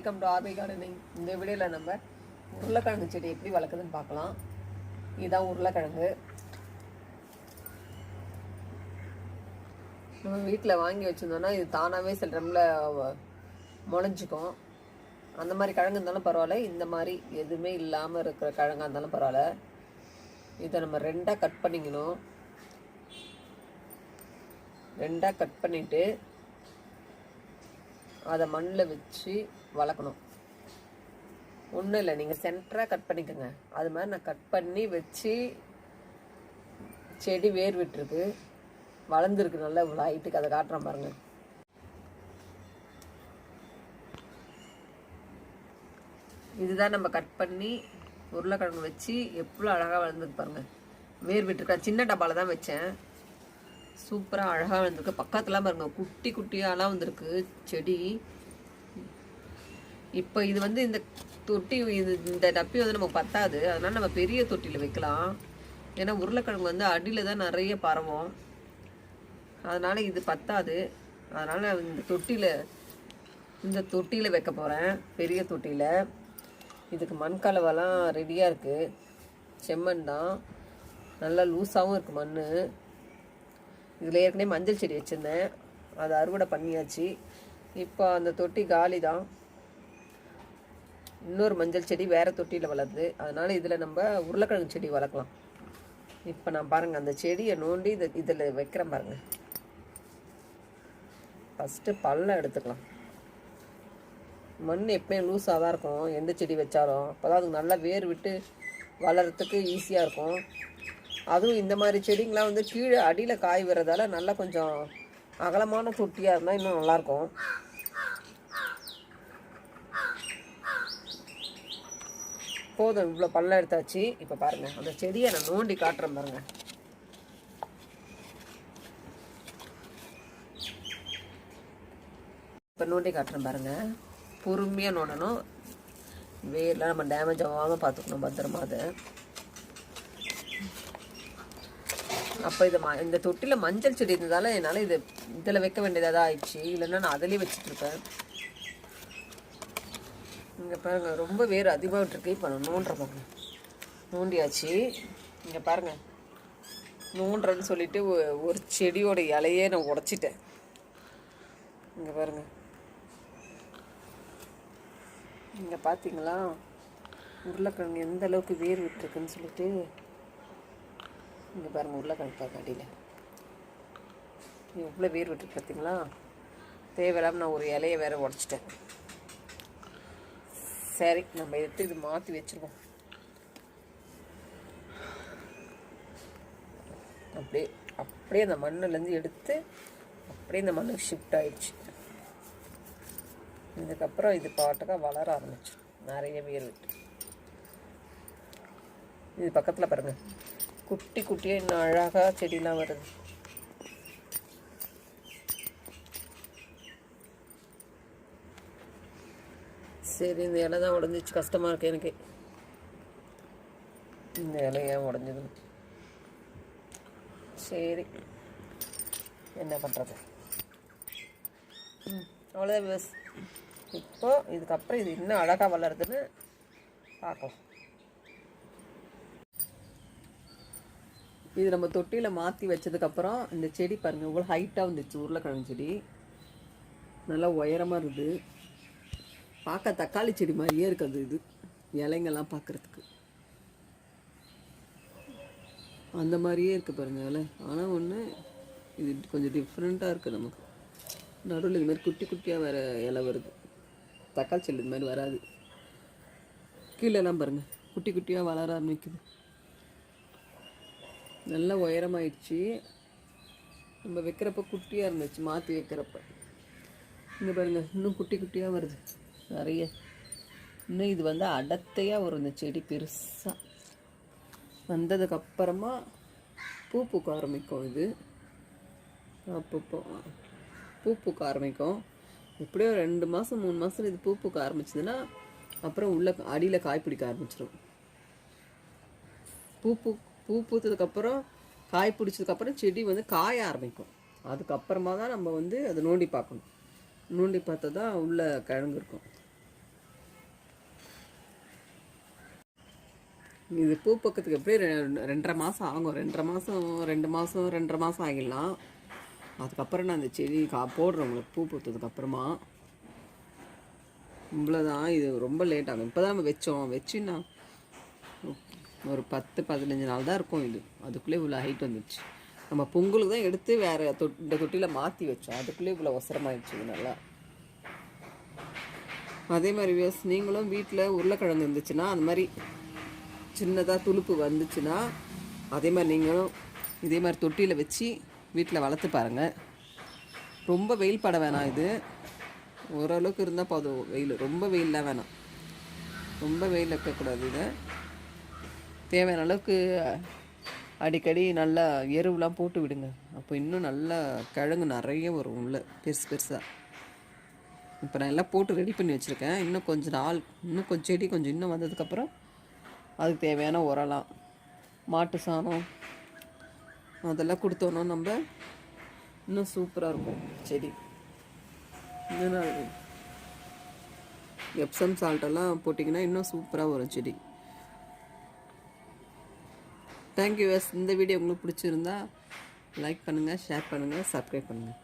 Welcome to RB gardening. இந்த வீடியோவில் நம்ம உருளைக்கிழங்கு செடி எப்படி வளர்க்குதுன்னு பார்க்கலாம். இதுதான் உருளைக்கிழங்கு. நம்ம வீட்டில் வாங்கி வச்சுருந்தோன்னா இது தானாகவே சில டைமில் முளைஞ்சிக்கும். அந்த மாதிரி கிழங்கு இருந்தாலும் பரவாயில்ல, இந்த மாதிரி எதுவுமே இல்லாமல் இருக்கிற கிழங்காக இருந்தாலும் பரவாயில்ல. இதை நம்ம ரெண்டாக கட் பண்ணிக்கணும். ரெண்டாக கட் பண்ணிவிட்டு அதை மண்ணில் வச்சு வளர்க்கணும். ஒன்றும் இல்லை, நீங்கள் சென்டராக கட் பண்ணிக்கோங்க. அது மாதிரி நான் கட் பண்ணி வச்சு செடி வேர் விட்டுருக்கு, வளர்ந்துருக்கு நல்லா இவ்வளோ ஹைட்டுக்கு. அதை காட்டுறேன் பாருங்கள். இதுதான் நம்ம கட் பண்ணி உருளைக்கிழங்கு வச்சு எவ்வளோ அழகாக வளர்ந்துருக்கு பாருங்கள். வேர் விட்டுருக்கேன். சின்ன டப்பாவில் தான் வச்சேன். சூப்பராக அழகாக வந்திருக்கு. பக்கத்துலாம் பாருங்கள், குட்டி குட்டியாலாம் வந்திருக்கு செடி. இப்போ இது வந்து இந்த தொட்டி, இந்த டப்பி வந்து நமக்கு பத்தாது. அதனால் நம்ம பெரிய தொட்டியில் வைக்கலாம். ஏன்னா உருளைக்கிழங்கு வந்து அடியில் தான் நிறைய பரவும். அதனால் இது பத்தாது. அதனால் இந்த தொட்டியில் வைக்க போகிறேன், பெரிய தொட்டியில். இதுக்கு மண் கலவெல்லாம் ரெடியாக இருக்குது. செம்மண் தான், நல்லா லூஸாகவும் இருக்குது மண். இதில் ஏற்கனவே மஞ்சள் செடி வச்சுருந்தேன், அதை அறுவடை பண்ணியாச்சு. இப்போ அந்த தொட்டி காலி தான். இன்னொரு மஞ்சள் செடி வேறு தொட்டியில் வளருது. அதனால் இதில் நம்ம உருளைக்கிழங்கு செடி வளர்க்கலாம். இப்போ நான் பாருங்கள், அந்த செடியை நோண்டி இதில் வைக்கிறேன் பாருங்கள். ஃபஸ்ட்டு பள்ளம் எடுத்துக்கலாம். மண் எப்பயும் லூஸாக தான் இருக்கும் எந்த செடி வச்சாலும். அப்போ தான் அதுக்கு நல்லா வேர் விட்டு வளர்கிறதுக்கு ஈஸியாக இருக்கும். அதுவும் இந்த மாதிரி செடிங்களாம் வந்து கீழே அடியில் காய் வர்றதால நல்லா கொஞ்சம் அகலமான தொட்டியாக இருந்தால் இன்னும் நல்லாயிருக்கும். போதும், இவ்வளோ பள்ளம் எடுத்தாச்சு. இப்போ பாருங்கள், அந்த செடியை நான் நோண்டி காட்டுறேன் பாருங்கள். இப்போ நோண்டி காட்டுறேன் பாருங்கள். பொறுமையாக நோண்டணும். வேர்லாம் நம்ம டேமேஜ் ஆகாமல் பார்த்துக்கணும் பத்திரமா அதை. அப்போ இந்த தொட்டியில் மஞ்சள் செடி இருந்ததால் என்னால் இதில் வைக்க வேண்டியதாக தான் ஆயிடுச்சு. இல்லைன்னா நான் அதிலே வச்சுட்ருப்பேன். இங்கே பாருங்கள், ரொம்ப வேர் அதிகமாக விட்டுருக்கு. இப்போ நான் நோண்டுற பாருங்கள். நோண்டியாச்சு. இங்கே பாருங்கள், நோண்டுறேன்னு சொல்லிவிட்டு ஒரு செடியோட இலையே நான் உடச்சிட்டேன். இங்கே பாருங்கள், இங்கே பார்த்தீங்களா உருளைக்கிழங்கு எந்த அளவுக்கு வேர் விட்டுருக்குன்னு சொல்லிட்டு. இங்கே பாருங்கள், உருளைக்கிழங்கு பாருங்க, அடியில் எவ்வளோ வேர் விட்டுருக்கு பார்த்தீங்களா. தேவையில்லாமல் நான் ஒரு இலையை வேறு உடச்சிட்டேன். சரி, நம்ம எடுத்து இது மாற்றி வச்சுருவோம். அப்படியே அந்த மண்ணிலேருந்து எடுத்து அப்படியே இந்த மண்ணுக்கு ஷிஃப்ட் ஆகிடுச்சு. இதுக்கப்புறம் இது பாட்டுக்காக வளர ஆரம்பிச்சு நிறைய வேர் விட்டு. இது பக்கத்தில் பாருங்கள், குட்டி குட்டியாக இன்னும் அழகாக செடியெலாம் வருது. சரி, இந்த இலை தான் உடஞ்சிச்சு. கஷ்டமாக இருக்குது எனக்கு. இந்த இலை ஏன் உடஞ்சது? சரி, என்ன பண்ணுறது. அவ்வளோதான் விவஸ். இப்போ இதுக்கப்புறம் இது இன்னும் அழகாக வளருதுன்னு பார்க்கலாம். இது நம்ம தொட்டியில் மாற்றி வச்சதுக்கப்புறம் இந்த செடி பாருங்கள் இவ்வளோ ஹைட்டாக வந்துச்சு. உருளைக்கிழங்கு செடி நல்லா உயரமாக இருக்குது. பார்க்க தக்காளி செடி மாதிரியே இருக்குது. இது இலைங்கெல்லாம் பார்க்குறதுக்கு அந்த மாதிரியே இருக்குது பாருங்கள் இலை. ஆனால் ஒன்று இது கொஞ்சம் டிஃப்ரெண்ட்டாக இருக்குது. நமக்கு நடுவில் இது மாதிரி குட்டி குட்டியாக வேறு இலை வருது. தக்காளி செடி இது மாதிரி வராது. கீழெல்லாம் பாருங்கள், குட்டி குட்டியாக வளர ஆரம்பிக்குது. நல்லா உயரமாயிடுச்சு. நம்ம வைக்கிறப்ப குட்டியாக இருந்துச்சு, மாற்றி வைக்கிறப்ப. இங்கே பாருங்கள், இன்னும் குட்டி குட்டியாக வருது நிறைய. இன்னும் இது வந்து அடர்த்தையாக வரும். இந்த செடி பெருசாக வந்ததுக்கப்புறமா பூ பூக்க ஆரம்பிக்கும். இது அப்பப்போ பூ பூக்க ஆரம்பிக்கும். எப்படியோ 2 மாதம் 3 மாதம் இது பூ பூக்க ஆரம்பிச்சதுன்னா அப்புறம் உள்ள அடியில் காய் பிடிக்க ஆரம்பிச்சிடும். பூ பூத்ததுக்கப்புறம் காய் பிடிச்சதுக்கப்புறம் செடி வந்து காய ஆரம்பிக்கும். அதுக்கப்புறமா தான் நம்ம வந்து அதை நோண்டி பார்க்கணும். நோண்டி பார்த்தா தான் உள்ள கிழங்கு இருக்கும். இது பூ பக்கத்துக்கு எப்படி 2.5 மாதம் ஆகும். 2.5 மாதம் 2 மாதம் 2.5 மாதம் ஆகிடலாம். அதுக்கப்புறம் நான் அந்த செடி போடுறேன் உங்களுக்கு பூ பூத்ததுக்கப்புறமா. இவ்வளோதான். இது ரொம்ப லேட் ஆகும். இப்போ தான் நம்ம வச்சுன்னா ஒரு 10-15 நாள் தான் இருக்கும். இது அதுக்குள்ளே இவ்வளோ ஹைட் வந்துடுச்சு. நம்ம பொங்கலுக்கு தான் எடுத்து வேறு இந்த தொட்டியில் மாற்றி வச்சோம். அதுக்குள்ளே இவ்வளோ அவசரமாகிடுச்சு. இது நல்லா. அதே மாதிரி நீங்களும் வீட்டில் உருளைக்கிழங்கு இருந்துச்சுன்னா அந்த மாதிரி சின்னதாக துளுப்பு வந்துச்சுன்னா அதே மாதிரி நீங்களும் இதே மாதிரி தொட்டியில் வச்சு வீட்டில் வளர்த்து பாருங்கள். ரொம்ப வெயில் பட வேணாம். இது ஓரளவுக்கு இருந்தால் போதும். வெயில் ரொம்ப வெயிலாம் வேணாம். ரொம்ப வெயில் வைக்கக்கூடாது. இதை தேவையான அளவுக்கு அடிக்கடி நல்லா எருவுலாம் போட்டு விடுங்க. அப்போ இன்னும் நல்லா கிழங்கு நிறைய வரும் உள்ள பெருசு பெருசாக. இப்போ நான் எல்லாம் போட்டு ரெடி பண்ணி வச்சுருக்கேன். இன்னும் கொஞ்சம் செடி கொஞ்சம் இன்னும் வந்ததுக்கப்புறம் அதுக்கு தேவையான உரலாம் மாட்டு சாணம் அதெல்லாம் கொடுத்தோன்னா நம்ம இன்னும் சூப்பராக இருக்கும் செடி. இதனால் எப்சம் சால்ட்டெல்லாம் போட்டிங்கன்னா இன்னும் சூப்பராக வரும் செடி. தேங்க்யூ. இந்த வீடியோ உங்களுக்கு பிடிச்சிருந்தா லைக் பண்ணுங்கள், ஷேர் பண்ணுங்கள், சப்ஸ்கிரைப் பண்ணுங்கள்.